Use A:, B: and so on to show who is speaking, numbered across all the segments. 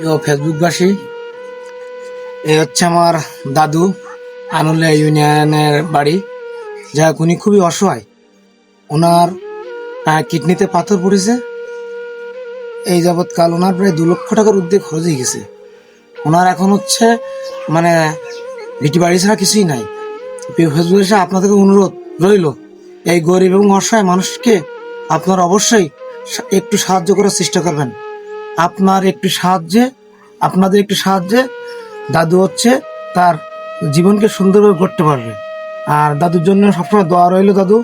A: ফেসবুকবাসী, এই হচ্ছে আমার দাদু, আনুলিয়া ইউনিয়নের বাড়ি। যা উনি খুবই অসহায়। ওনার কিডনিতে পাথর পড়েছে। এই যাবৎকাল ওনার প্রায় 2 লক্ষ টাকার ঊর্ধ্বে খরচ হয়ে গেছে। ওনার এখন হচ্ছে মানে ভিটি বাড়ি ছাড়া কিছুই নাই। ফেসবুকে এসে আপনাদের অনুরোধ রইল, এই গরিব এবং অসহায় মানুষকে আপনারা অবশ্যই একটু সাহায্য করার চেষ্টা করবেন। আপনাদের একটু সাহায্যে দাদু হচ্ছে তার জীবনকে সুন্দরভাবে গড়তে পারবে। আর দাদুর জন্য সবসময় দোয়া রইল। দাদু,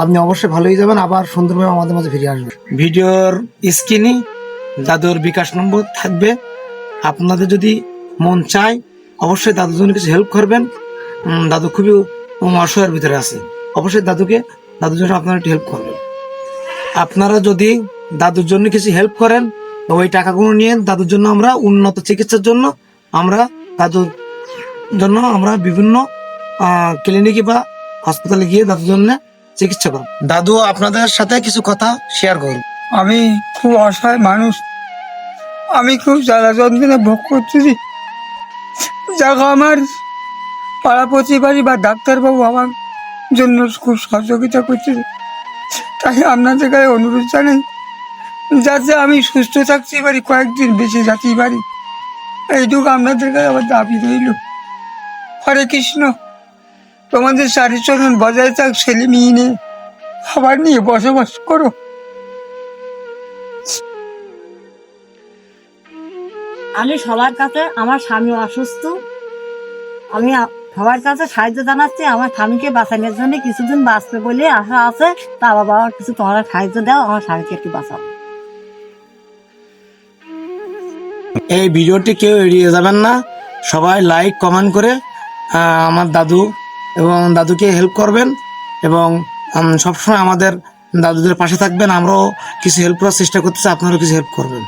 A: আপনি অবশ্যই ভালো হয়ে যাবেন, আবার সুন্দরভাবে আমাদের মাঝে ফিরে আসবেন। ভিডিওর স্ক্রিনে দাদুর বিকাশ নম্বর থাকবে। আপনাদের যদি মন চায় অবশ্যই দাদুর জন্য কিছু হেল্প করবেন। দাদু খুবই অসহায়ের ভিতরে আছে। অবশ্যই দাদুর জন্য আপনারা একটু হেল্প করবেন। আপনারা যদি দাদুর জন্য কিছু হেল্প করেন, ওই টাকাগুলো নিয়ে দাদুর জন্য আমরা উন্নত চিকিৎসার জন্য আমরা বিভিন্ন ক্লিনিকে বা হাসপাতালে গিয়ে দাদুর জন্য চিকিৎসা করব। দাদু আপনাদের সাথে কিছু কথা শেয়ার করুন।
B: আমি খুব অসহায় মানুষ, আমি খুব জ্বালা যন্ত্রণা ভোগ করতেছি। যাক, আমার পাড়া প্রতিবারী বা ডাক্তারবাবু আমার জন্য খুব সহযোগিতা করতেছে। তাই আপনাদের কাছে অনুরোধ জানাই, যাতে আমি সুস্থ থাকতে পারি, কয়েকদিন বেঁচে যেতে পারি, এইটুকু আপনাদের কাছে আমার দাবি রইল। হরে কৃষ্ণ। তোমাদের চারিচরণ বজায় থাক, ছেলে মেয়ে নিয়ে সবার নিয়ে বসবাস করো।
C: আমি সবার কাছে, আমার স্বামী অসুস্থ, আমি সবার কাছে সাহায্য জানাচ্ছি। আমার স্বামীকে বাঁচানোর জন্য কিছুদিন বাঁচবে বলে আশা আছে। তা বাবা কিছু তোমরা সাহায্য দাও, আমার স্বামীকে একটু বাঁচাও।
A: এই ভিডিওটি কেউ এড়িয়ে যাবেন না। সবাই লাইক কমেন্ট করে আমার দাদু এবং দাদুকে হেল্প করবেন এবং সবসময় আমাদের দাদুদের পাশে থাকবেন। আমরাও কিছু হেল্প করার চেষ্টা করতেছি, আপনারাও কিছু হেল্প করবেন।